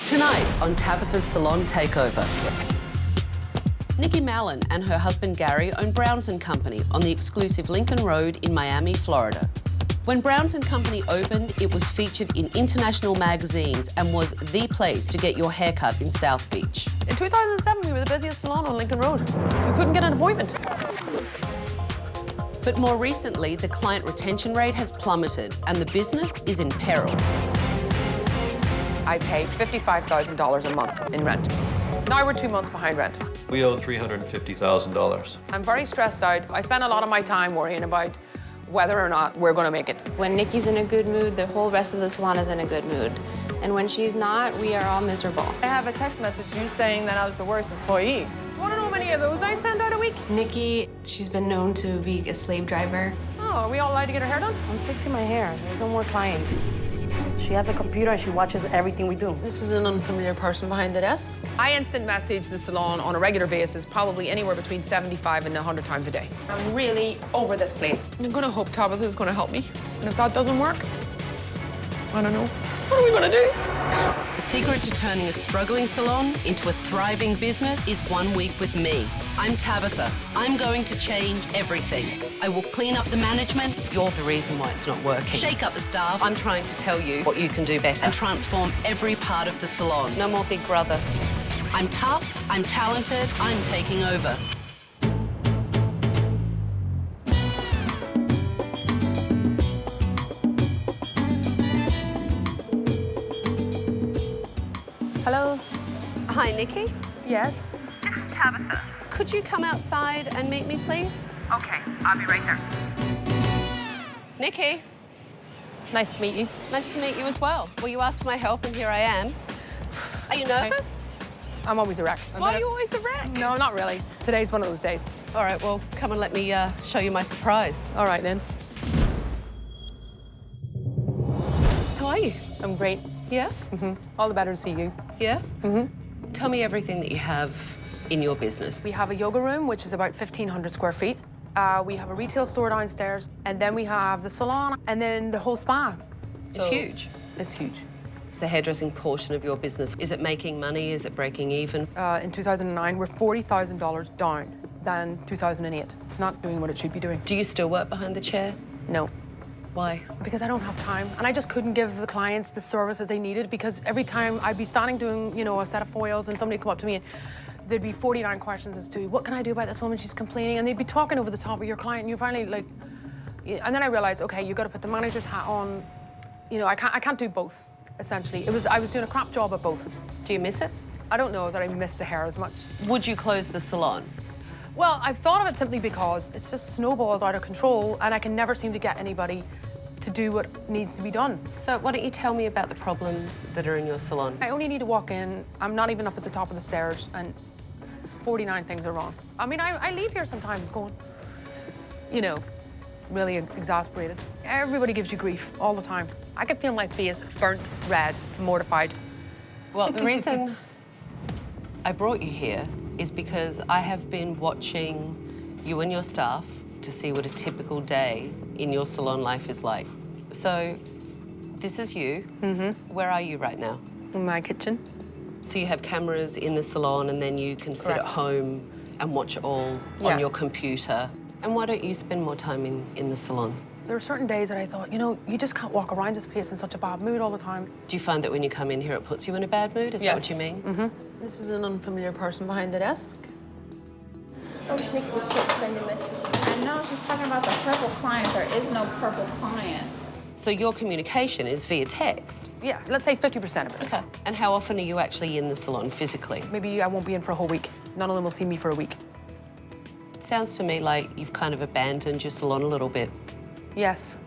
Tonight on Tabitha's Salon Takeover. Nikki Mallon and her husband Gary own Browns & Company on the exclusive Lincoln Road in Miami, Florida. When Browns & Company opened, it was featured in international magazines and was the place to get your haircut in South Beach. In 2007, we were the busiest salon on Lincoln Road. You couldn't get an appointment. But more recently, the client retention rate has plummeted and the business is in peril. I pay $55,000 a month in rent. Now we're 2 months behind rent. We owe $350,000. I'm very stressed out. I spend a lot of my time worrying about whether or not we're going to make it. When Nikki's in a good mood, the whole rest of the salon is in a good mood. And when she's not, we are all miserable. I have a text message you saying that I was the worst employee. Do you want to know how many of those I send out a week? Nikki, she's been known to be a slave driver. Oh, are we all allowed to get our hair done? I'm fixing my hair. There's no more clients. She has a computer and she watches everything we do. This is an unfamiliar person behind the desk. I instant message the salon on a regular basis, probably anywhere between 75 and 100 times a day. I'm really over this place. I'm gonna hope Tabitha is gonna help me. And if that doesn't work, I don't know. What are we gonna do? The secret to turning a struggling salon into a thriving business is 1 week with me. I'm Tabitha. I'm going to change everything. I will clean up the management. You're the reason why it's not working. Shake up the staff. I'm trying to tell you what you can do better and transform every part of the salon. No more big brother. I'm tough, I'm talented, I'm taking over. Hello? Hi, Nikki. Yes? This is Tabitha. Could you come outside and meet me, please? Okay, I'll be right there. Nikki, Nice to meet you. nice to meet you as well. Well, you asked for my help, and here I am. Are you nervous? I'm always a wreck. Why are you always a wreck? No, not really. Today's one of those days. All right, well, come and let me show you my surprise. All right, then. How are you? I'm great. Yeah? All the better to see you. Yeah? Tell me everything that you have in your business. We have a yoga room, which is about 1,500 square feet. We have a retail store downstairs, and then we have the salon, and then the whole spa. It's huge. It's huge. The hairdressing portion of your business, is it making money? Is it breaking even? In 2009, we're $40,000 down than 2008. It's not doing what it should be doing. Do you still work behind the chair? No, Why? because I don't have time, and I just couldn't give the clients the service that they needed, because every time I'd be standing doing, you know, a set of foils, and somebody would come up to me and there'd be 49 questions as to what can I do about this woman, she's complaining, and they'd be talking over the top of your client, and you finally like, and then I realized, okay, you got to put the manager's hat on. You know, I can't do both. Essentially, I was doing a crap job at both. Do you miss it? I don't know that I miss the hair as much. Would you close the salon? Well, I've thought of it simply because it's just snowballed out of control, and I can never seem to get anybody to do what needs to be done. So why don't you tell me about the problems that are in your salon? I only need to walk in. I'm not even up at the top of the stairs, and 49 things are wrong. I mean, I leave here sometimes going, you know, really exasperated. Everybody gives you grief all the time. I can feel my face burnt red, mortified. Well, the reason I brought you here is because I have been watching you and your staff to see what a typical day in your salon life is like. So, this is you. Where are you right now? In my kitchen. So you have cameras in the salon and then you can sit Correct. at home and watch it all Yeah. on your computer. And why don't you spend more time in the salon? There were certain days that I thought, you know, you just can't walk around this place in such a bad mood all the time. Do you find that when you come in here, it puts you in a bad mood? Is that what you mean? This is an unfamiliar person behind the desk. I wish Nikki would stop sending messages. I know she's talking about the purple client. There is no purple client. So your communication is via text? Yeah, let's say 50% of it. Okay. And how often are you actually in the salon physically? Maybe I won't be in for a whole week. None of them will see me for a week. It sounds to me like you've kind of abandoned your salon a little bit. Yes.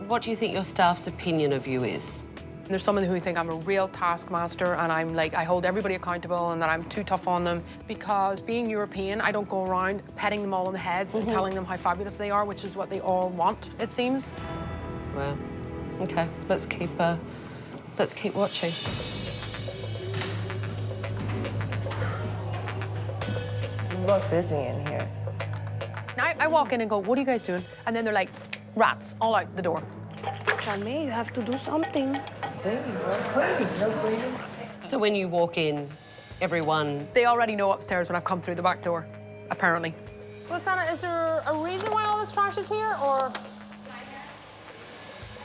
What do you think your staff's opinion of you is? There's someone who think I'm a real taskmaster, and I'm like, I hold everybody accountable, and that I'm too tough on them. Because being European, I don't go around petting them all on the heads and telling them how fabulous they are, which is what they all want, it seems. Well, okay, let's keep watching. You look busy in here. I walk in and go, what are you guys doing? And then they're like, rats, all out the door. Tell me, you have to do something. So when you walk in, everyone... They already know upstairs when I've come through the back door, apparently. Rosanna, is there a reason why all this trash is here, or...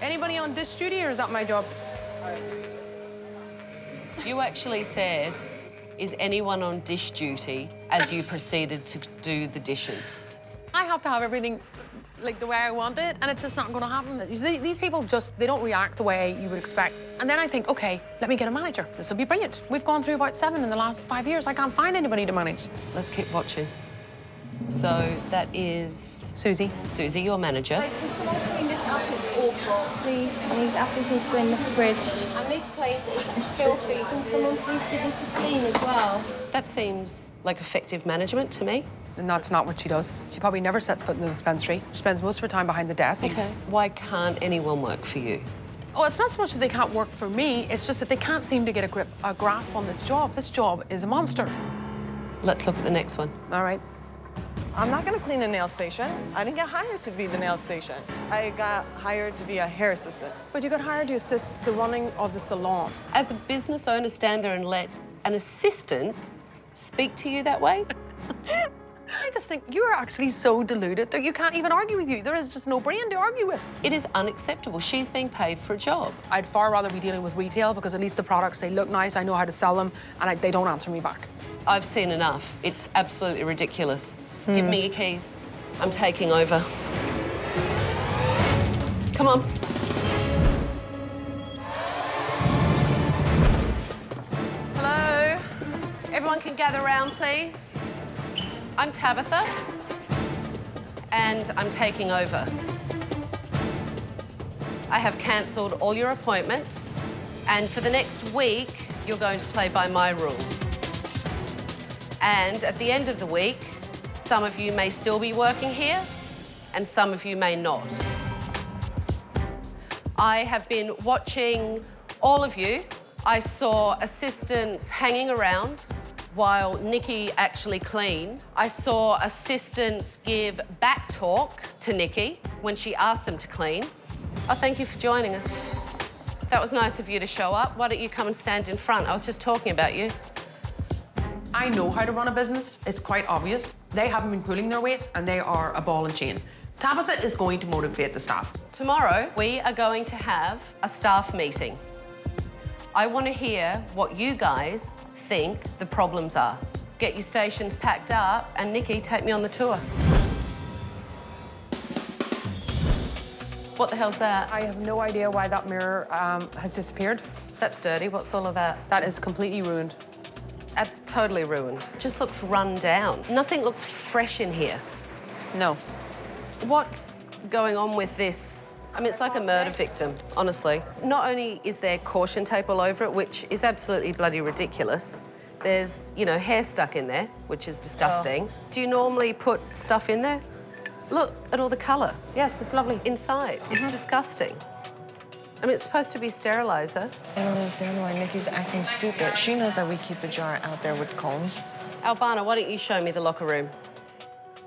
Anybody on dish duty, or is that my job? You actually said, is anyone on dish duty, as you proceeded to do the dishes? I have to have everything like the way I want it, and it's just not gonna happen. These people just, they don't react the way you would expect. And then I think, okay, let me get a manager. This will be brilliant. We've gone through about 7 in the last 5 years. I can't find anybody to manage. Let's keep watching. So that is... Susie. Susie, your manager. Guys, can someone clean this up? It's awful. Please, and these apples need to go in the fridge. And this place is filthy. Can someone please give this a clean as well? That seems like effective management to me. And that's not what she does. She probably never sets foot in the dispensary. She spends most of her time behind the desk. Okay. Why can't anyone work for you? Oh, it's not so much that they can't work for me, it's just that they can't seem to get a grasp on this job. This job is a monster. Let's look at the next one. All right. I'm not gonna clean a nail station. I didn't get hired to be the nail station. I got hired to be a hair assistant. But you got hired to assist the running of the salon. As a business owner, stand there and let an assistant speak to you that way? I just think you're actually so deluded that you can't even argue with you. There is just no brain to argue with. It is unacceptable. She's being paid for a job. I'd far rather be dealing with retail because at least the products, they look nice, I know how to sell them, and they don't answer me back. I've seen enough. It's absolutely ridiculous. Give me your keys. I'm taking over. Come on. Hello? Everyone can gather around, please. I'm Tabitha, and I'm taking over. I have cancelled all your appointments, and for the next week, you're going to play by my rules. And at the end of the week, some of you may still be working here, and some of you may not. I have been watching all of you. I saw assistants hanging around while Nikki actually cleaned. I saw assistants give back talk to Nikki when she asked them to clean. Oh, thank you for joining us. That was nice of you to show up. Why don't you come and stand in front? I was just talking about you. I know how to run a business. It's quite obvious. They haven't been pulling their weight, and they are a ball and chain. Tabitha is going to motivate the staff. Tomorrow, we are going to have a staff meeting. I want to hear what you guys think the problems are. Get your stations packed up, and Nikki, take me on the tour. What the hell's that? I have no idea why that mirror has disappeared. That's dirty. What's all of that? That is completely ruined. Totally ruined. Just looks run down. Nothing looks fresh in here. No. What's going on with this? I mean, it's like a murder victim, honestly. Not only is there caution tape all over it, which is absolutely bloody ridiculous, there's, you know, hair stuck in there, which is disgusting. Oh. Do you normally put stuff in there? Look at all the colour. Yes, it's lovely. Inside. It's disgusting. I mean, it's supposed to be sterilizer. I don't understand why Nikki's acting stupid. She knows that we keep the jar out there with combs. Albana, why don't you show me the locker room?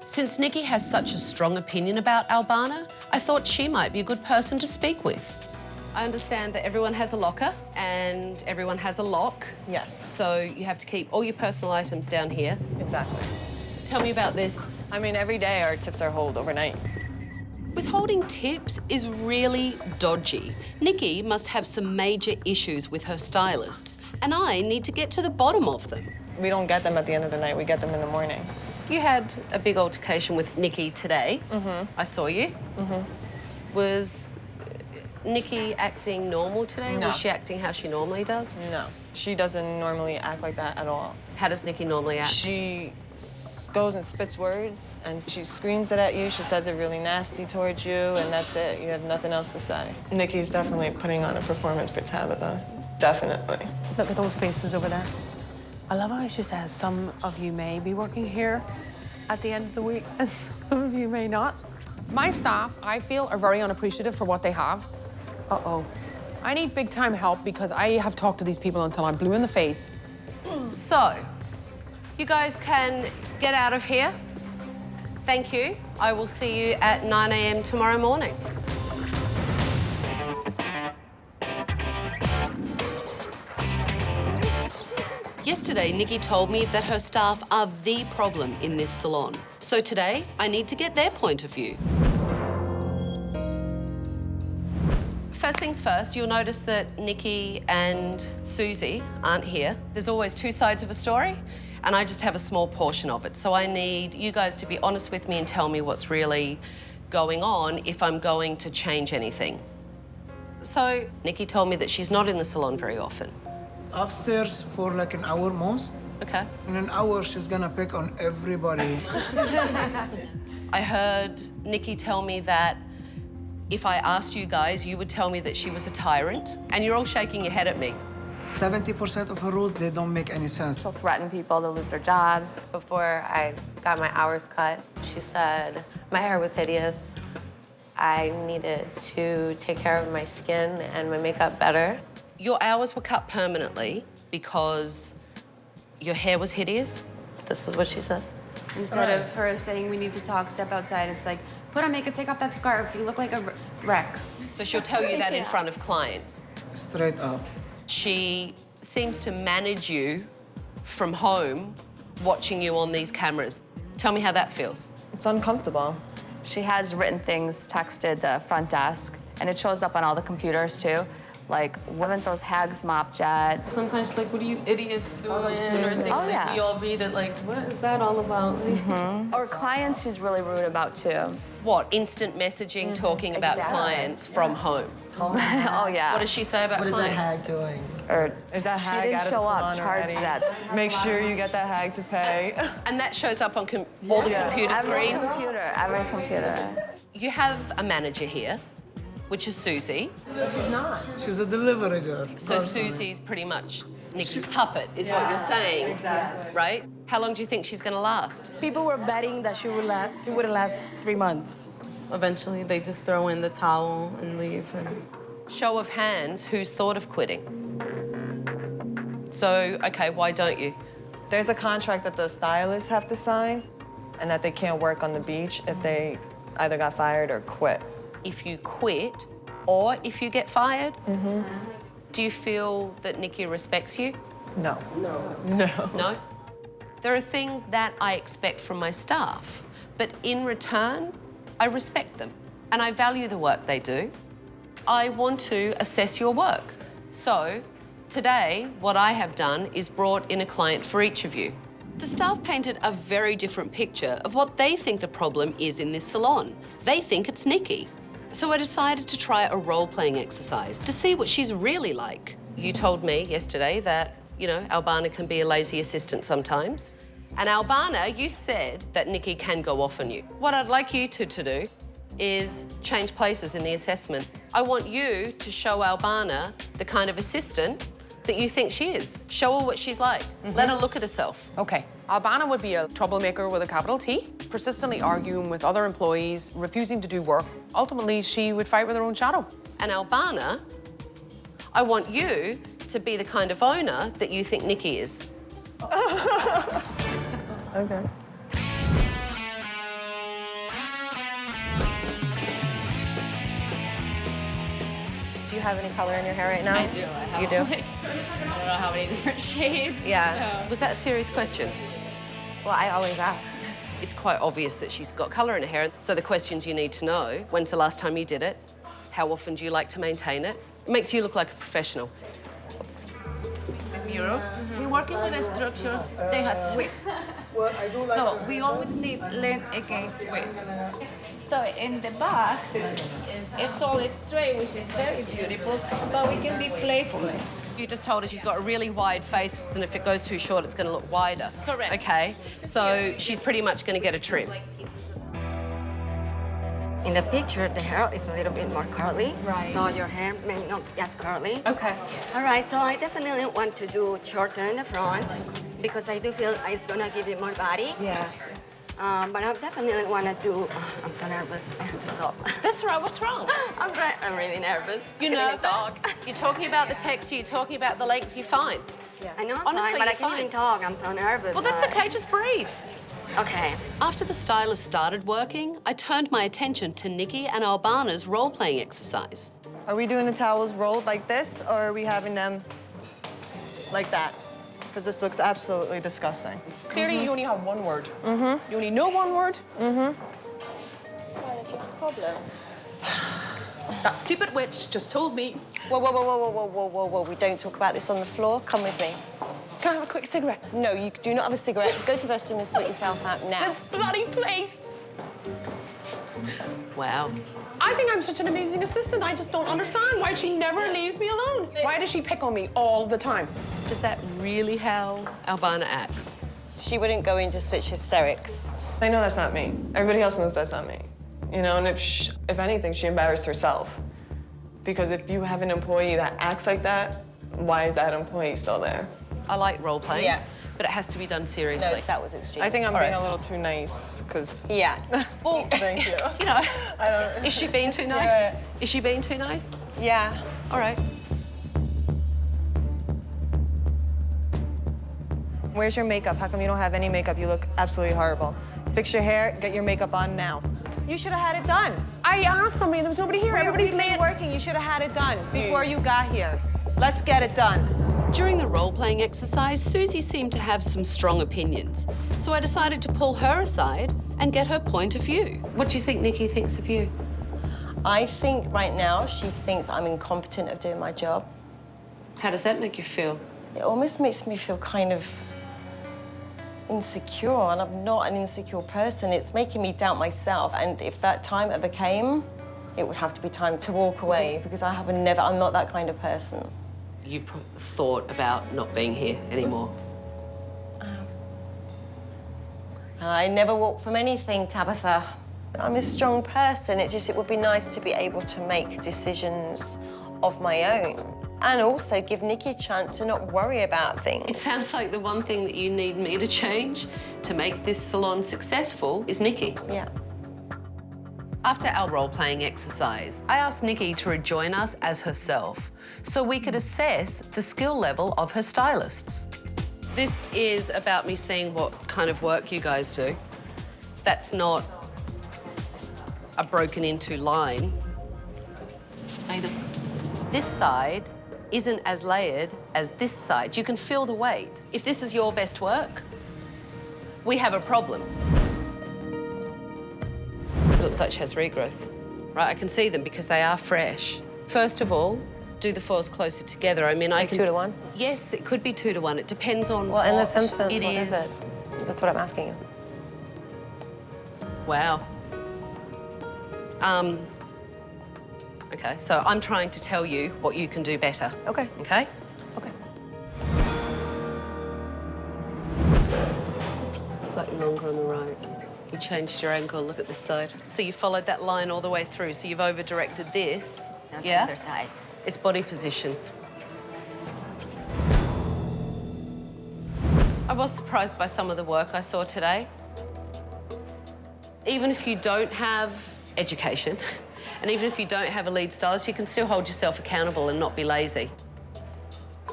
Since Nikki has such a strong opinion about Albana, I thought she might be a good person to speak with. I understand that everyone has a locker and everyone has a lock. Yes. So you have to keep all your personal items down here. Exactly. Tell me about this. I mean, every day our tips are held overnight. Withholding tips is really dodgy. Nikki must have some major issues with her stylists, and I need to get to the bottom of them. We don't get them at the end of the night, we get them in the morning. You had a big altercation with Nikki today. I saw you. Was Nikki acting normal today? No. Was she acting how she normally does? No, she doesn't normally act like that at all. How does Nikki normally act? She goes and spits words, and she screams it at you. She says it really nasty towards you, and that's it. You have nothing else to say. Nikki's definitely putting on a performance for Tabitha. Definitely. Look at those faces over there. I love how she says some of you may be working here at the end of the week, and some of you may not. My staff, I feel, are very unappreciative for what they have. Uh-oh. I need big-time help because I have talked to these people until I'm blue in the face. So, you guys can get out of here. Thank you. I will see you at 9 a.m. tomorrow morning. Yesterday, Nikki told me that her staff are the problem in this salon. So today, I need to get their point of view. First things first, you'll notice that Nikki and Susie aren't here. There's always two sides of a story, and I just have a small portion of it. So I need you guys to be honest with me and tell me what's really going on if I'm going to change anything. So Nikki told me that she's not in the salon very often. Upstairs for like an hour most. Okay. In an hour, she's gonna pick on everybody. I heard Nikki tell me that if I asked you guys, you would tell me that she was a tyrant, and you're all shaking your head at me. 70% of her rules, they don't make any sense. She'll threaten people to lose their jobs. Before I got my hours cut, she said my hair was hideous. I needed to take care of my skin and my makeup better. Your hours were cut permanently because your hair was hideous? This is what she says. Instead of her saying, we need to talk, step outside, it's like, put on makeup, take off that scarf, you look like a wreck. So she'll tell you that in front of clients. Straight up. She seems to manage you from home, watching you on these cameras. Tell me how that feels. It's uncomfortable. She has written things, texted the front desk, and it shows up on all the computers too. Like, haven't those hags mopped yet? Sometimes she's like, what are you idiots doing? Or things Oh, yeah. like we all read it like, what is that all about? Or clients she's really rude about too. What, instant messaging, talking about clients from home? Oh, yeah. What does she say about clients? doing? Or Is that she hag didn't out of the show up, salon charge already? that. Make sure you get that hag to pay. And that shows up on all the computer Every screens. every computer. You have a manager here, which is Susie. She's not. She's a delivery girl. So Susie's pretty much Nikki's puppet, is what you're saying, Exactly. right? How long do you think she's going to last? People were betting that she wouldn't last 3 months. Eventually, they just throw in the towel and leave. And... Show of hands, who's thought of quitting? So, okay, why don't you? There's a contract that the stylists have to sign, and that they can't work on the beach if they either got fired or quit. If you quit or if you get fired, do you feel that Nikki respects you? No. No? There are things that I expect from my staff, but in return, I respect them and I value the work they do. I want to assess your work. So today, what I have done is brought in a client for each of you. The staff painted a very different picture of what they think the problem is in this salon. They think it's Nikki. So I decided to try a role-playing exercise to see what she's really like. You told me yesterday that, Albana can be a lazy assistant sometimes. And Albana, you said that Nikki can go off on you. What I'd like you two to do is change places in the assessment. I want you to show Albana the kind of assistant that you think she is. Show her what she's like. Let her look at herself. Okay. Albana would be a troublemaker with a capital T, persistently arguing with other employees, refusing to do work. Ultimately, she would fight with her own shadow. And Albana, I want you to be the kind of owner that you think Nikki is. Okay. Do you have any color in your hair right now? I do. I have You do? like, I don't know how many different shades. Yeah. Was that a serious question? Well, I always ask. It's quite obvious that she's got colour in her hair. So the questions you need to know: when's the last time you did it? How often do you like to maintain it? It makes you look like a professional. We're working with a structure that has width. So we always need length against width. So in the back, it's all straight, which is very beautiful, but we can be playfulness. You just told her she's got a really wide face, and if it goes too short, it's going to look wider. Correct. Okay, so she's pretty much going to get a trim. In the picture, the hair is a little bit more curly. Right. So your hair may not be as curly. Okay. All right, so I definitely want to do shorter in the front because I do feel it's gonna give it more body. Yeah. But I definitely want to do, I'm so nervous, I have to stop. That's right, what's wrong? I'm really nervous. You're nervous? You're talking about the texture, you're talking about the length, you're fine. I know I'm Honestly, fine, but I you're can't fine. even talk, I'm so nervous. Well, that's okay, just breathe. Okay. After the stylist started working, I turned my attention to Nikki and Albana's role-playing exercise. Are we doing the towels rolled like this, or are we having them like that? because this looks absolutely disgusting. Clearly, you only have one word. You only know one word. What's your problem? That stupid witch just told me. Whoa, whoa, whoa, whoa, whoa, whoa, whoa, whoa. We don't talk about this on the floor. Come with me. Can I have a quick cigarette? No, you do not have a cigarette. Go to the restroom and sort yourself out now. This bloody place. Wow. I think I'm such an amazing assistant. I just don't understand why she never leaves me alone. Why does she pick on me all the time? Is that really how Albana acts? She wouldn't go into such hysterics. I know that's not me. Everybody else knows that's not me. You know, and if anything, she embarrassed herself. Because if you have an employee that acts like that, why is that employee still there? I like role playing, Yeah. but it has to be done seriously. No, that was extreme. I think I'm being a little too nice, because... Yeah. Well, Thank you. you know, I don't... is she being too nice? Is she being too nice? Yeah. All right. Where's your makeup? How come you don't have any makeup? You look absolutely horrible. Fix your hair, get your makeup on now. You should have had it done. I asked somebody, there was nobody here. Everybody's We've been late. working. You should have had it done before you got here. Let's get it done. During the role-playing exercise, Susie seemed to have some strong opinions. So I decided to pull her aside and get her point of view. What do you think Nikki thinks of you? I think right now she thinks I'm incompetent of doing my job. How does that make you feel? It almost makes me feel kind of insecure, and I'm not an insecure person. It's making me doubt myself, and if that time ever came, it would have to be time to walk away, because I'm not that kind of person. You've thought about not being here anymore. I never walk from anything, Tabitha. I'm a strong person. It's just, it would be nice to be able to make decisions of my own. And also give Nikki a chance to not worry about things. It sounds like the one thing that you need me to change to make this salon successful is Nikki. Yeah. After our role-playing exercise, I asked Nikki to rejoin us as herself so we could assess the skill level of her stylists. This is about me seeing what kind of work you guys do. That's not a broken into line. Either this side isn't as layered as this side. You can feel the weight. If this is your best work, we have a problem. It looks like she has regrowth. Right, I can see them because they are fresh. First of all, do the foils closer together. I mean, I can... 2 to 1? Yes, it could be 2 to 1. It depends on Well, what in the sense of it what is. is it? That's what I'm asking you. Wow. Okay, so I'm trying to tell you what you can do better. Okay. Okay? Okay. Slightly longer on the right. You changed your angle, look at this side. So you followed that line all the way through, so you've over-directed this. Now to Yeah? the other side. It's body position. I was surprised by some of the work I saw today. Even if you don't have education, and even if you don't have a lead stylist, you can still hold yourself accountable and not be lazy.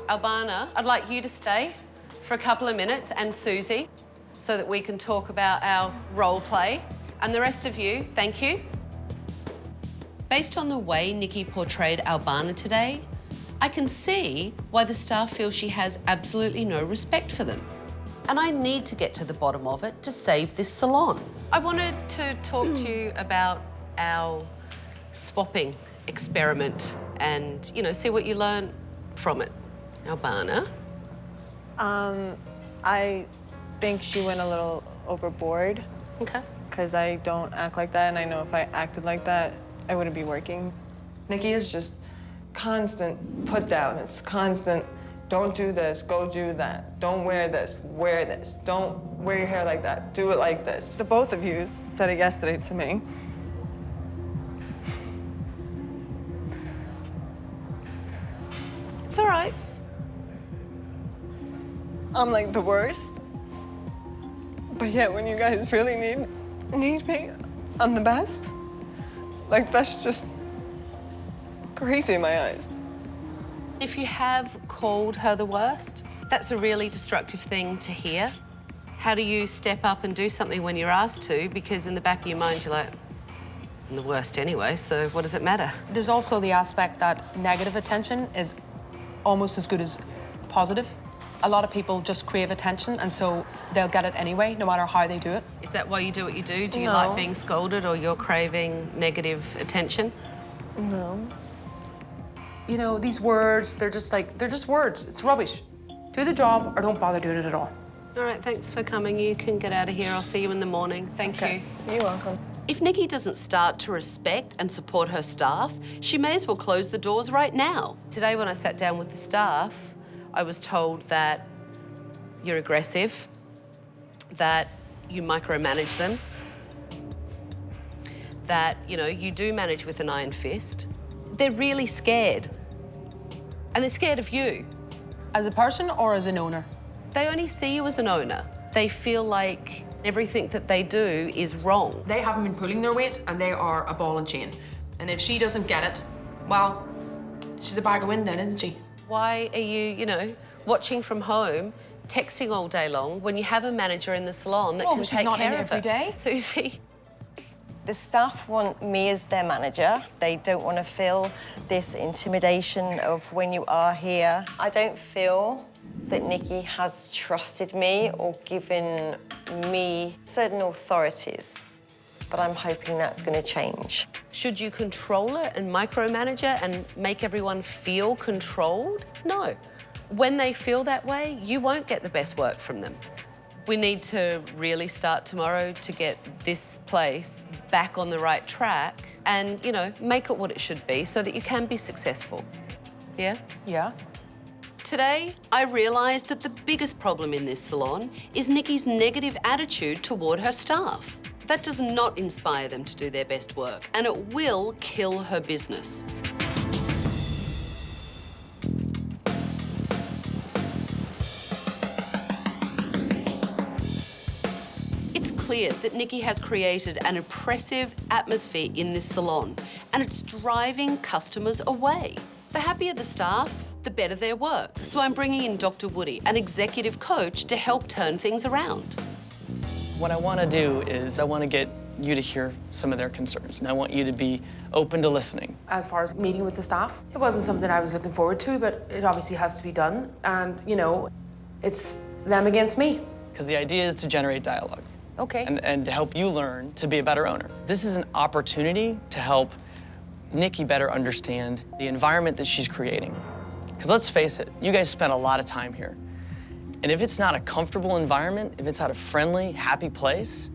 Albana, I'd like you to stay for a couple of minutes, and Susie, so that we can talk about our role play. And the rest of you, thank you. Based on the way Nikki portrayed Albana today, I can see why the staff feel she has absolutely no respect for them. And I need to get to the bottom of it to save this salon. I wanted to talk to you about our swapping experiment and, you know, see what you learn from it. Albana? I think she went a little overboard. Okay. Because I don't act like that, and I know if I acted like that, I wouldn't be working. Nikki is just constant put down. It's constant, don't do this, go do that. Don't wear this, wear this. Don't wear your hair like that, do it like this. The both of you said it yesterday to me. It's all right. I'm like the worst. But yet when you guys really need me, I'm the best. Like, that's just crazy in my eyes. If you have called her the worst, that's a really destructive thing to hear. How do you step up and do something when you're asked to? Because in the back of your mind, you're like, I'm the worst anyway, so what does it matter? There's also the aspect that negative attention is almost as good as positive. A lot of people just crave attention, and so they'll get it anyway, no matter how they do it. Is that why you do what you do? Do you No. like being scolded, or you're craving negative attention? No. You know, these words, they're just words. It's rubbish. Do the job or don't bother doing it at all. All right, thanks for coming. You can get out of here. I'll see you in the morning. Thank you. You're welcome. If Nikki doesn't start to respect and support her staff, she may as well close the doors right now. Today, when I sat down with the staff, I was told that you're aggressive, that you micromanage them, that, you know, you do manage with an iron fist. They're really scared. And they're scared of you. As a person or as an owner? They only see you as an owner. They feel like everything that they do is wrong. They haven't been pulling their weight, and they are a ball and chain. And if she doesn't get it, well, she's a bag of wind then, isn't she? Why are you know, watching from home, texting all day long when you have a manager in the salon that Well, can but she's take not in care of every it? day. Susie. The staff want me as their manager. They don't want to feel this intimidation of when you are here. I don't feel that Nikki has trusted me or given me certain authorities, but I'm hoping that's going to change. Should you control it and micromanage it and make everyone feel controlled? No. When they feel that way, you won't get the best work from them. We need to really start tomorrow to get this place back on the right track and, you know, make it what it should be so that you can be successful. Yeah? Yeah. Today, I realised that the biggest problem in this salon is Nikki's negative attitude toward her staff. That does not inspire them to do their best work, and it will kill her business. It's clear that Nikki has created an oppressive atmosphere in this salon, and it's driving customers away. The happier the staff, the better their work. So I'm bringing in Dr. Woody, an executive coach, to help turn things around. What I want to do is I want to get you to hear some of their concerns, and I want you to be open to listening. As far as meeting with the staff, it wasn't something I was looking forward to, but it obviously has to be done. And, you know, it's them against me. Because the idea is to generate dialogue. Okay. And to help you learn to be a better owner. This is an opportunity to help Nikki better understand the environment that she's creating. Because let's face it, you guys spent a lot of time here. And if it's not a comfortable environment, if it's not a friendly, happy place,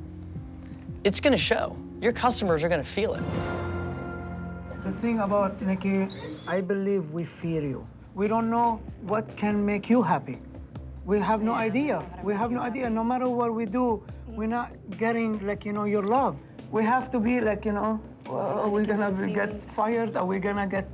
it's gonna show. Your customers are gonna feel it. The thing about Nikki, I believe we fear you. We don't know what can make you happy. We have no idea. We have no idea. No matter what we do, we're not getting, like, you know, your love. We have to be like, you know, are we gonna get fired? Are we gonna get,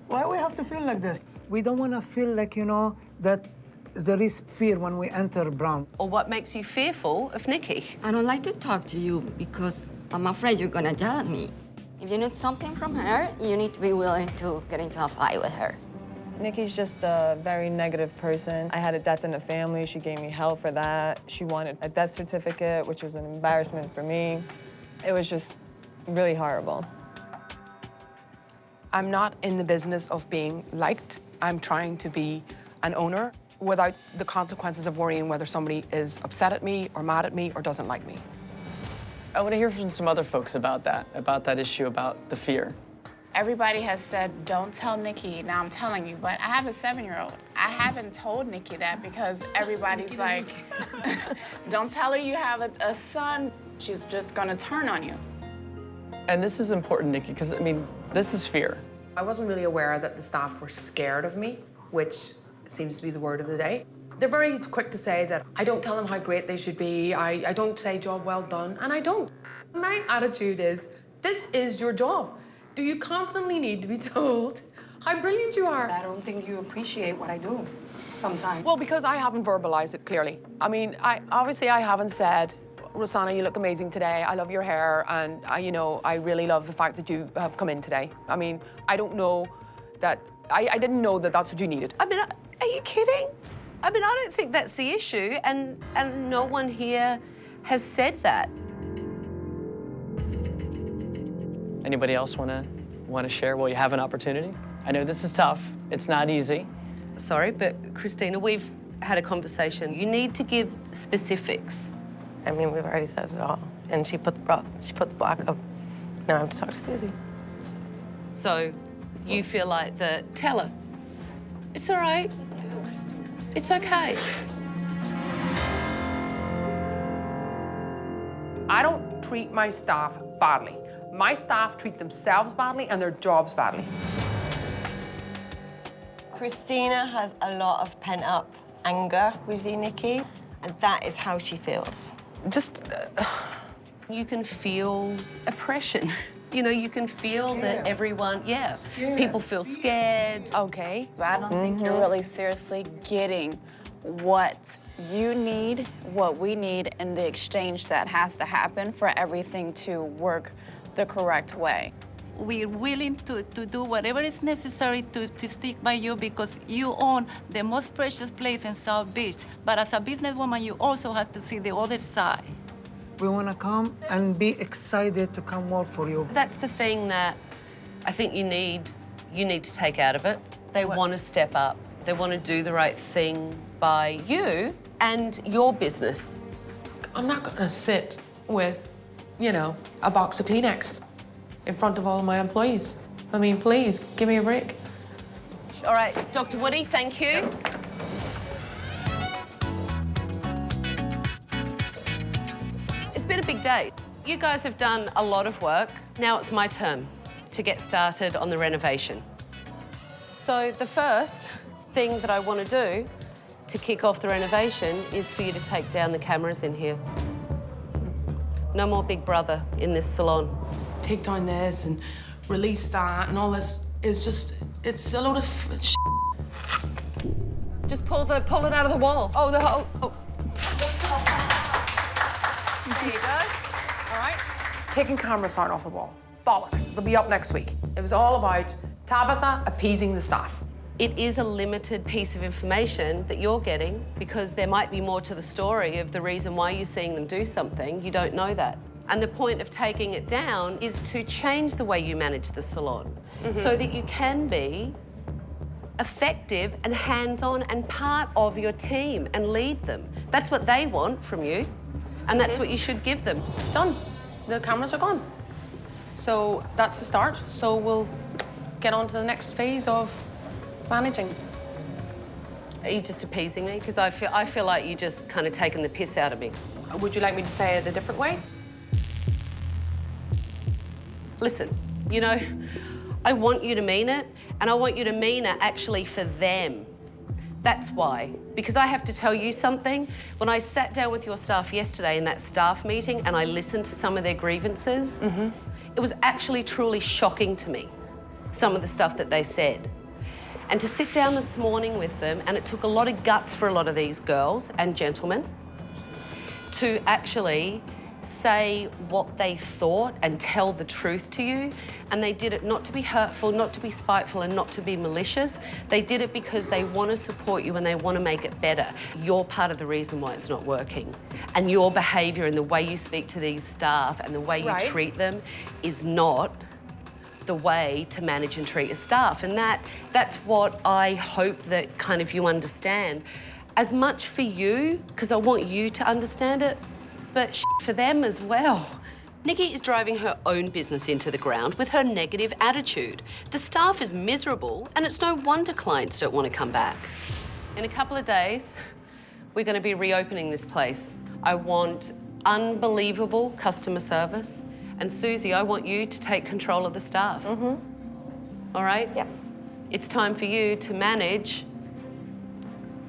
why we have to feel like this? We don't wanna feel like, you know, that there is fear when we enter Brown. Or what makes you fearful of Nikki? I don't like to talk to you because I'm afraid you're gonna yell at me. If you need something from her, you need to be willing to get into a fight with her. Nikki's just a very negative person. I had a death in the family. She gave me hell for that. She wanted a death certificate, which was an embarrassment for me. It was just really horrible. I'm not in the business of being liked. I'm trying to be an owner without the consequences of worrying whether somebody is upset at me or mad at me or doesn't like me. I want to hear from some other folks about that issue, about the fear. Everybody has said, don't tell Nikki. Now I'm telling you, but I have a 7-year-old. I haven't told Nikki that because everybody's like, don't tell her you have a son. She's just gonna turn on you. And this is important, Nikki, because, I mean, this is fear. I wasn't really aware that the staff were scared of me, which seems to be the word of the day. They're very quick to say that I don't tell them how great they should be, I don't say job well done, and I don't. My attitude is, this is your job. Do you constantly need to be told how brilliant you are? I don't think you appreciate what I do sometimes. Well, because I haven't verbalized it clearly. I mean, obviously I haven't said, Rosanna, you look amazing today. I love your hair, and I really love the fact that you have come in today. I mean, I don't know that, I didn't know that that's what you needed. I mean, are you kidding? I mean, I don't think that's the issue, and no one here has said that. Anybody else want to share while you have an opportunity? I know this is tough. It's not easy. Sorry, but Christina, we've had a conversation. You need to give specifics. I mean, we've already said it all. And she put the block up. Now I have to talk to Susie. So you feel like tell her, it's all right, it's okay. I don't treat my staff badly. My staff treat themselves badly and their jobs badly. Christina has a lot of pent-up anger with you, Nikki, and that is how she feels. Just, you can feel oppression. You know, you can feel that everyone, people feel scared. Okay. I don't think you're really seriously getting what you need, what we need, and the exchange that has to happen for everything to work the correct way. We're willing to do whatever is necessary to stick by you because you own the most precious place in South Beach. But as a businesswoman, you also have to see the other side. We want to come and be excited to come work for you. That's the thing that I think you need to take out of it. They want to step up. They want to do the right thing by you and your business. I'm not going to sit with, you know, a box of Kleenex in front of all of my employees. I mean, please, give me a break. All right, Dr. Woody, thank you. It's been a big day. You guys have done a lot of work. Now it's my turn to get started on the renovation. So the first thing that I want to do to kick off the renovation is for you to take down the cameras in here. No more Big Brother in this salon. Take down this and release that and all this is just, it's a load of shit. Just pull it out of the wall. Oh, the whole, There you go. All right? Taking cameras down off the wall. Bollocks. They'll be up next week. It was all about Tabitha appeasing the staff. It is a limited piece of information that you're getting because there might be more to the story of the reason why you're seeing them do something. You don't know that. And the point of taking it down is to change the way you manage the salon so that you can be effective and hands-on and part of your team and lead them. That's what they want from you, and that's what you should give them. Done. The cameras are gone. So that's the start. So we'll get on to the next phase of managing. Are you just appeasing me? Because I feel like you just kind of taken the piss out of me. Would you like me to say it a different way? Listen, you know, I want you to mean it, and I want you to mean it actually for them. That's why. Because I have to tell you something. When I sat down with your staff yesterday in that staff meeting and I listened to some of their grievances, it was actually truly shocking to me, some of the stuff that they said. And to sit down this morning with them, and it took a lot of guts for a lot of these girls and gentlemen to actually say what they thought and tell the truth to you. And they did it not to be hurtful, not to be spiteful, and not to be malicious. They did it because they want to support you and they want to make it better. You're part of the reason why it's not working. And your behaviour and the way you speak to these staff and the way you treat them is not the way to manage and treat your staff. And that's what I hope that kind of you understand. As much for you, because I want you to understand it, but for them as well. Nikki is driving her own business into the ground with her negative attitude. The staff is miserable, and it's no wonder clients don't want to come back. In a couple of days, we're going to be reopening this place. I want unbelievable customer service. And Susie, I want you to take control of the staff. All right? Yep. It's time for you to manage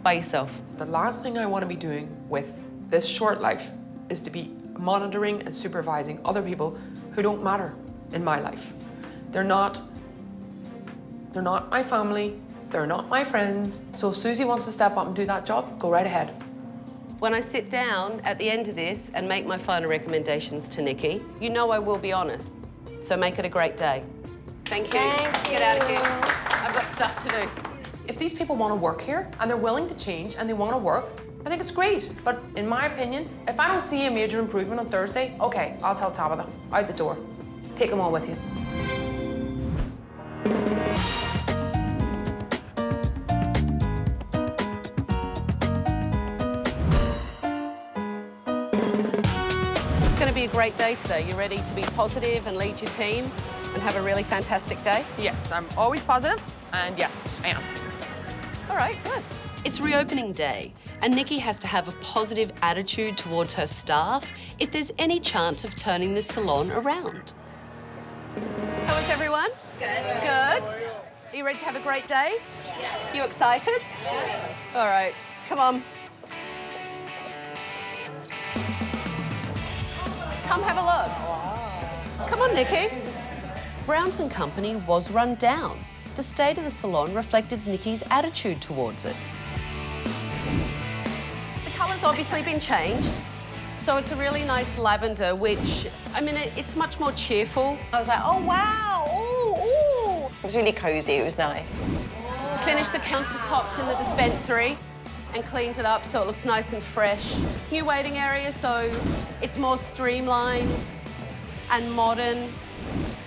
by yourself. The last thing I want to be doing with this short life is to be monitoring and supervising other people who don't matter in my life. They're not my family, they're not my friends. So if Susie wants to step up and do that job, go right ahead. When I sit down at the end of this and make my final recommendations to Nikki, you know I will be honest. So make it a great day. Thank you. Get out of here. I've got stuff to do. If these people want to work here and they're willing to change and they want to work, I think it's great. But in my opinion, if I don't see a major improvement on Thursday, okay, I'll tell Tabitha, out the door. Take them all with you. to be a great day today. You ready to be positive and lead your team and have a really fantastic day? Yes, I'm always positive, and yes, I am. All right, good. It's reopening day, and Nikki has to have a positive attitude towards her staff if there's any chance of turning this salon around. How is everyone? Good. Good. Are you ready to have a great day? Yes. You excited? Yes. All right, come on. Come have a look. Come on, Nikki. Brown's & Company was run down. The state of the salon reflected Nikki's attitude towards it. The colour's obviously been changed. So it's a really nice lavender, which, I mean, it's much more cheerful. I was like, oh, wow, ooh, ooh. It was really cosy, it was nice. Finished the countertops in the dispensary and cleaned it up so it looks nice and fresh. New waiting area, so it's more streamlined and modern.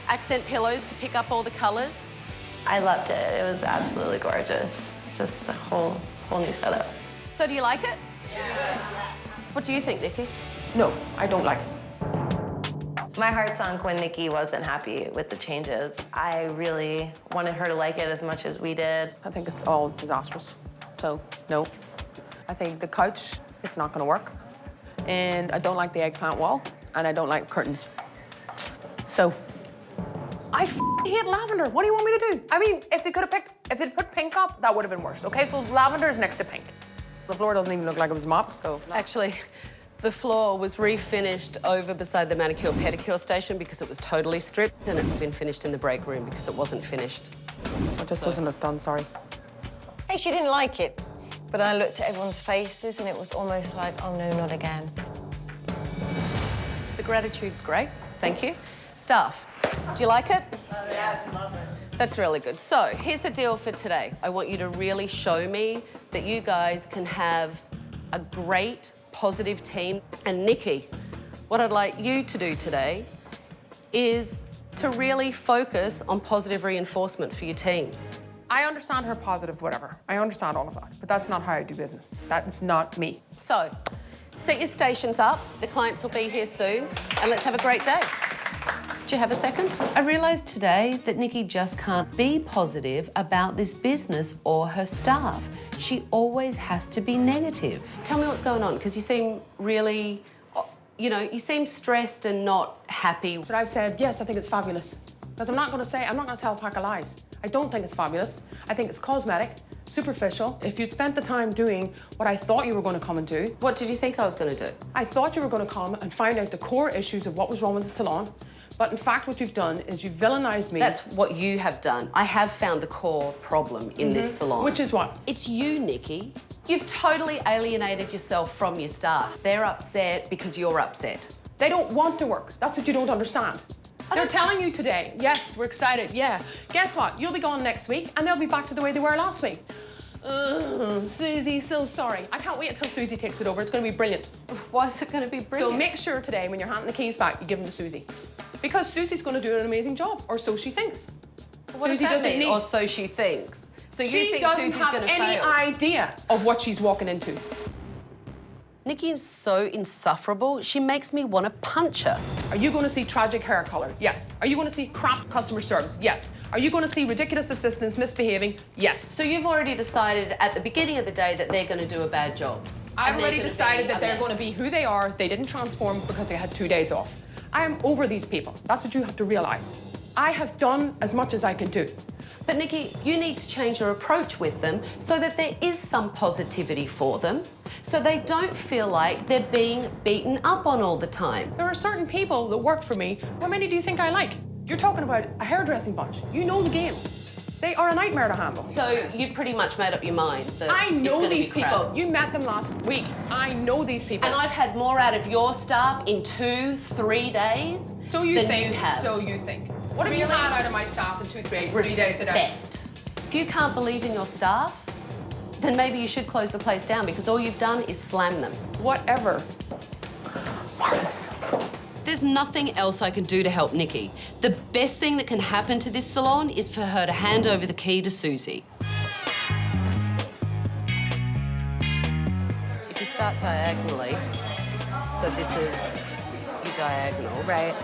Accent pillows to pick up all the colours. I loved it. It was absolutely gorgeous. Just a whole new setup. So do you like it? Yes. What do you think, Nikki? No, I don't like it. My heart sunk when Nikki wasn't happy with the changes. I really wanted her to like it as much as we did. I think it's all disastrous. So, no. I think the couch, it's not gonna work. And I don't like the eggplant wall, and I don't like curtains. So, I hate lavender. What do you want me to do? I mean, if they'd put pink up, that would have been worse, okay? So lavender is next to pink. The floor doesn't even look like it was mopped, so. Actually, the floor was refinished over beside the manicure pedicure station because it was totally stripped, and it's been finished in the break room because it wasn't finished. It just doesn't look done, sorry. Hey, she didn't like it. But I looked at everyone's faces and it was almost like, oh no, not again. The gratitude's great, thank you. Staff, do you like it? Yes. Love it. That's really good. So here's the deal for today. I want you to really show me that you guys can have a great, positive team. And Nikki, what I'd like you to do today is to really focus on positive reinforcement for your team. I understand her positive whatever. I understand all of that, but that's not how I do business. That is not me. So, set your stations up. The clients will be here soon, and let's have a great day. Do you have a second? I realised today that Nikki just can't be positive about this business or her staff. She always has to be negative. Tell me what's going on, because you seem really, you know, you seem stressed and not happy. But I've said, yes, I think it's fabulous. Because I'm not going to tell a pack of lies. I don't think it's fabulous. I think it's cosmetic, superficial. If you'd spent the time doing what I thought you were going to come and do. What did you think I was going to do? I thought you were going to come and find out the core issues of what was wrong with the salon. But in fact, what you've done is you've villainized me. That's what you have done. I have found the core problem in this salon. Which is what? It's you, Nikki. You've totally alienated yourself from your staff. They're upset because you're upset. They don't want to work. That's what you don't understand. They're telling you today, yes, we're excited, yeah. Guess what? You'll be gone next week, and they'll be back to the way they were last week. Susie, so sorry. I can't wait until Susie takes it over. It's going to be brilliant. Why is it going to be brilliant? So make sure today, when you're handing the keys back, you give them to Susie. Because Susie's going to do an amazing job, or so she thinks. What Susie does that mean? Or so she thinks. So you think Susie's going to fail? She doesn't have any idea of what she's walking into. Nikki is so insufferable, she makes me want to punch her. Are you going to see tragic hair color? Yes. Are you going to see crap customer service? Yes. Are you going to see ridiculous assistants misbehaving? Yes. So you've already decided at the beginning of the day that they're going to do a bad job? I've already decided that they're going to be who they are. They didn't transform because they had 2 days off. I am over these people. That's what you have to realize. I have done as much as I can do. But Nikki, you need to change your approach with them so that there is some positivity for them, so they don't feel like they're being beaten up on all the time. There are certain people that work for me. How many do you think I like? You're talking about a hairdressing bunch. You know the game. They are a nightmare to handle. So you've pretty much made up your mind that I know it's these people. You met them last week. I know these people. And I've had more out of your staff in 2-3 days so you than think, you have. So you think. What have you had out of my staff in 2-3 days a day? Respect. If you can't believe in your staff, then maybe you should close the place down because all you've done is slam them. Whatever. Marvelous. There's nothing else I can do to help Nikki. The best thing that can happen to this salon is for her to hand over the key to Susie. If you start diagonally, so this is your diagonal. Right.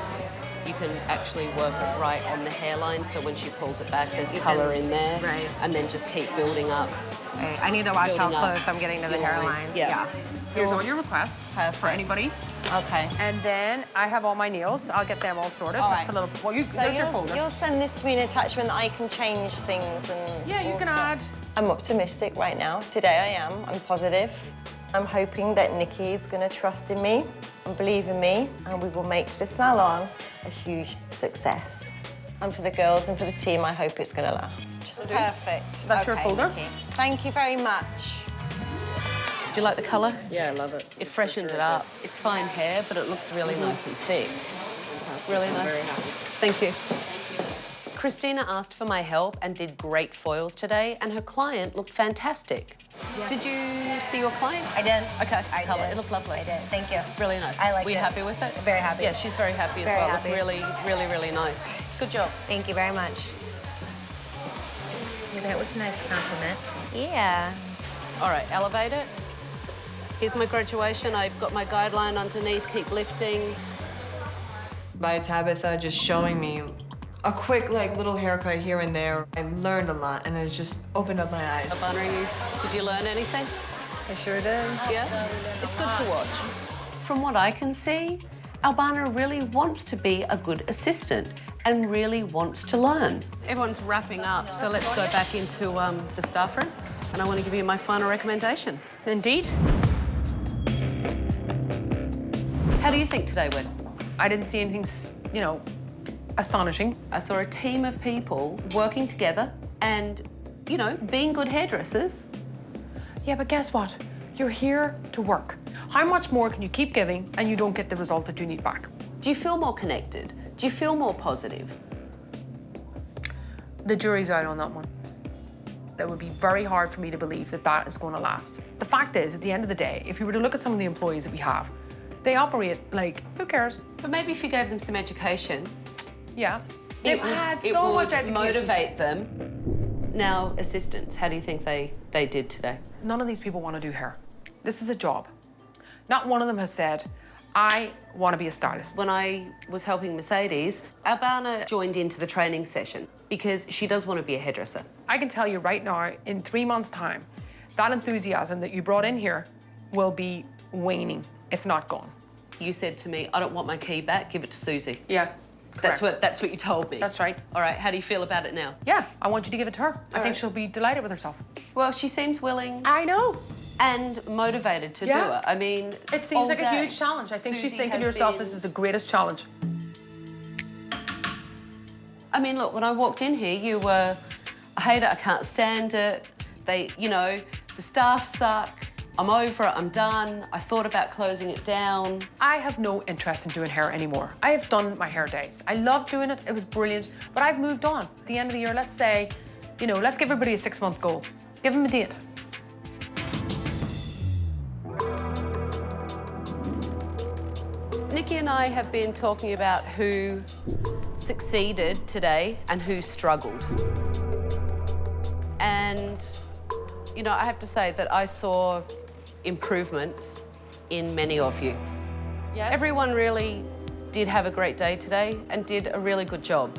You can actually work it right on the hairline, so when she pulls it back, there's colour in there. Right. And then just keep building up. Okay. I need to watch how Building up close I'm getting to the your line. hairline. Yeah. Here's all your requests for anybody. Okay. And then I have all my nails. I'll get them all sorted. All That's right. a little. Well, you. So That's your folder. you'll send this to me an attachment that I can change things and. Yeah, you can also- add. I'm optimistic right now. Today I am. I'm positive. I'm hoping that Nikki is going to trust in me and believe in me, and we will make the salon a huge success. And for the girls and for the team, I hope it's going to last. Perfect. That's your folder. Nikki. Thank you very much. Do you like the colour? Yeah, I love it. It freshened it up. It's fine hair, but it looks really nice and thick. Really nice. Very happy. Thank you. Christina asked for my help and did great foils today, and her client looked fantastic. Yes. Did you see your client? I did. Okay, I colour. did. It looked lovely. I did. Thank you. Really nice. I liked Were you it. happy with it? Very happy. Yeah, she's very happy as Very well. happy. Looked really, really, really nice. Good job. Thank you very much. Yeah, that was a nice compliment. Yeah. All right, elevate it. Here's my graduation. I've got my guideline underneath, keep lifting. By Tabitha just showing me a quick, like, little haircut here and there, I learned a lot, and it's just opened up my eyes. Did you learn anything? I sure did. Yeah? It's good to watch. From what I can see, Albana really wants to be a good assistant and really wants to learn. Everyone's wrapping up, so let's go back into the staff room, and I want to give you my final recommendations. Indeed. How do you think today went? I didn't see anything, you know, astonishing. I saw a team of people working together and, you know, being good hairdressers. Yeah, but guess what? You're here to work. How much more can you keep giving and you don't get the result that you need back? Do you feel more connected? Do you feel more positive? The jury's out on that one. It would be very hard for me to believe that that is going to last. The fact is, at the end of the day, if you were to look at some of the employees that we have, they operate like, who cares? But maybe if you gave them some education, yeah. They've had it so would much education. motivate them. Now, assistants, how do you think they did today? None of these people want to do hair. This is a job. Not one of them has said, I want to be a stylist. When I was helping Mercedes, Albana joined into the training session because she does want to be a hairdresser. I can tell you right now, in 3 months' time, that enthusiasm that you brought in here will be waning, if not gone. You said to me, I don't want my key back, give it to Susie. Yeah. That's what you told me. That's right. All right, how do you feel about it now? Yeah, I want you to give it to her. I think right. she'll be delighted with herself. Well, she seems willing. I know. And motivated to do it. I mean, it seems like all a day. huge challenge. I think Susie she's thinking to has herself, been- this is the greatest challenge. I mean, look, when I walked in here, you were, I hate it, I can't stand it. You know, the staff suck. I'm over it, I'm done. I thought about closing it down. I have no interest in doing hair anymore. I have done my hair days. I love doing it, it was brilliant, but I've moved on. At the end of the year, let's say, you know, let's give everybody a 6-month goal. Give them a date. Nikki and I have been talking about who succeeded today and who struggled. And, you know, I have to say that I saw improvements in many of you. Yes. Everyone really did have a great day today and did a really good job.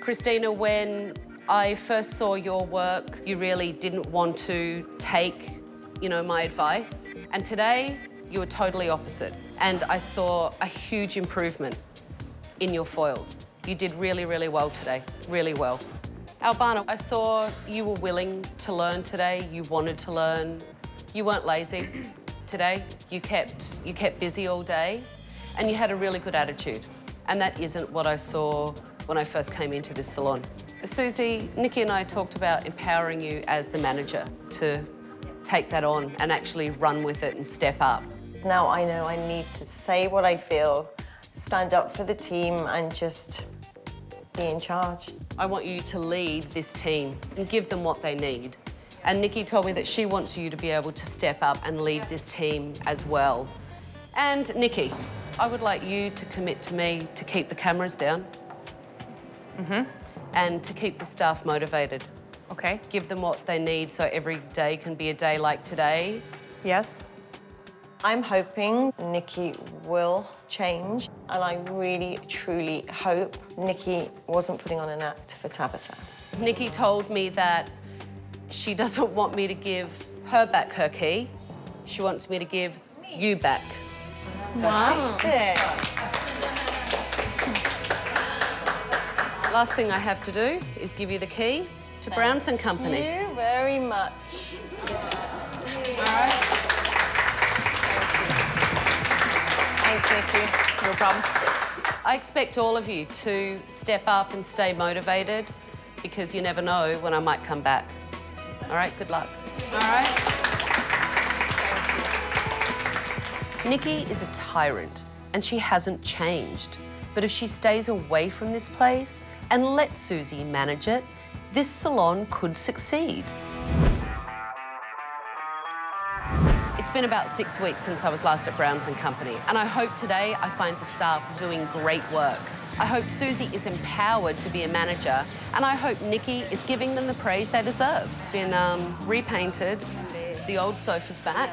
Christina, when I first saw your work, you really didn't want to take, you know, my advice. And today, you were totally opposite. And I saw a huge improvement in your foils. You did really, really well today, really well. Albana, I saw you were willing to learn today. You wanted to learn. You weren't lazy today. You kept busy all day, and you had a really good attitude. And that isn't what I saw when I first came into this salon. Susie, Nikki and I talked about empowering you as the manager to take that on and actually run with it and step up. Now I know I need to say what I feel, stand up for the team, and just be in charge. I want you to lead this team and give them what they need. And Nikki told me that she wants you to be able to step up and lead this team as well. And Nikki, I would like you to commit to me to keep the cameras down. And to keep the staff motivated. Okay. Give them what they need so every day can be a day like today. Yes. I'm hoping Nikki will change, and I really, truly hope Nikki wasn't putting on an act for Tabitha. Nikki told me that she doesn't want me to give her back her key. She wants me to give you back. Fantastic. Last thing I have to do is give you the key to Browns and Company. Thank you very much. All right. Thanks, Nikki. No problem. I expect all of you to step up and stay motivated because you never know when I might come back. All right, good luck. All right. Nikki is a tyrant and she hasn't changed. But if she stays away from this place and lets Susie manage it, this salon could succeed. It's been about 6 weeks since I was last at Browns and Company, and I hope today I find the staff doing great work. I hope Susie is empowered to be a manager, and I hope Nikki is giving them the praise they deserve. It's been repainted, the old sofa's back.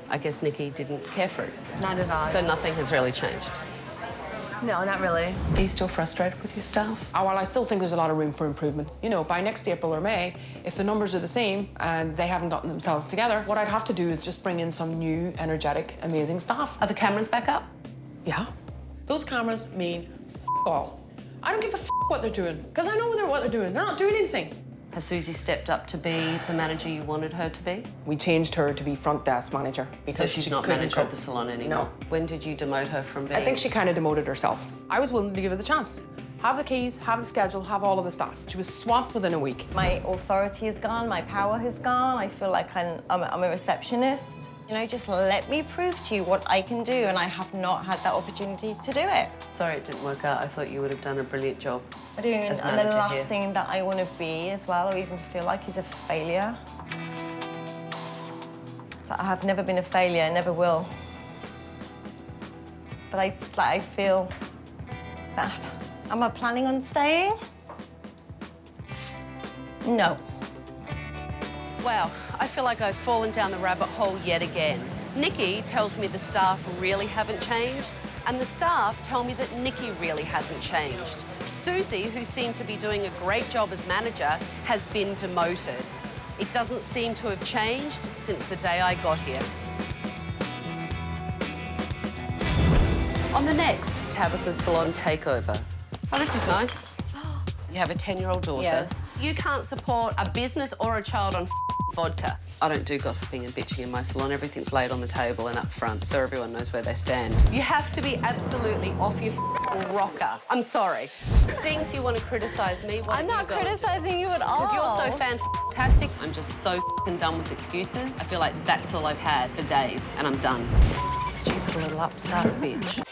I guess Nikki didn't care for it. Not at all. So nothing has really changed. No, not really. Are you still frustrated with your staff? Oh, well, I still think there's a lot of room for improvement. You know, by next April or May, if the numbers are the same and they haven't gotten themselves together, what I'd have to do is just bring in some new, energetic, amazing staff. Are the cameras back up? Yeah. Those cameras mean all. I don't give a what they're doing, because I know what they're doing. They're not doing anything. Has Susie stepped up to be the manager you wanted her to be? We changed her to be front desk manager. So she's not manager at the salon anymore? No. When did you demote her from being? I think she kind of demoted herself. I was willing to give her the chance. Have the keys, have the schedule, have all of the staff. She was swamped within a week. My authority is gone, my power has gone. I feel like I'm a receptionist. You know, just let me prove to you what I can do, and I have not had that opportunity to do it. Sorry it didn't work out. I thought you would have done a brilliant job. I do, and the last thing that I want to be as well, or even feel like, is a failure. So I have never been a failure, never will. But I feel that. Am I planning on staying? No. Wow, I feel like I've fallen down the rabbit hole yet again. Nikki tells me the staff really haven't changed, and the staff tell me that Nikki really hasn't changed. Susie, who seemed to be doing a great job as manager, has been demoted. It doesn't seem to have changed since the day I got here. On the next Tabitha's Salon Takeover. Oh, this is nice. You have a 10-year-old daughter. Yes. You can't support a business or a child on vodka. I don't do gossiping and bitching in my salon. Everything's laid on the table and up front, so everyone knows where they stand. You have to be absolutely off your rocker. I'm sorry. Seeing as you want to criticise me, I'm not criticising you at all. Because you're so fantastic. I'm just so done with excuses. I feel like that's all I've had for days, and I'm done. Stupid little upstart bitch.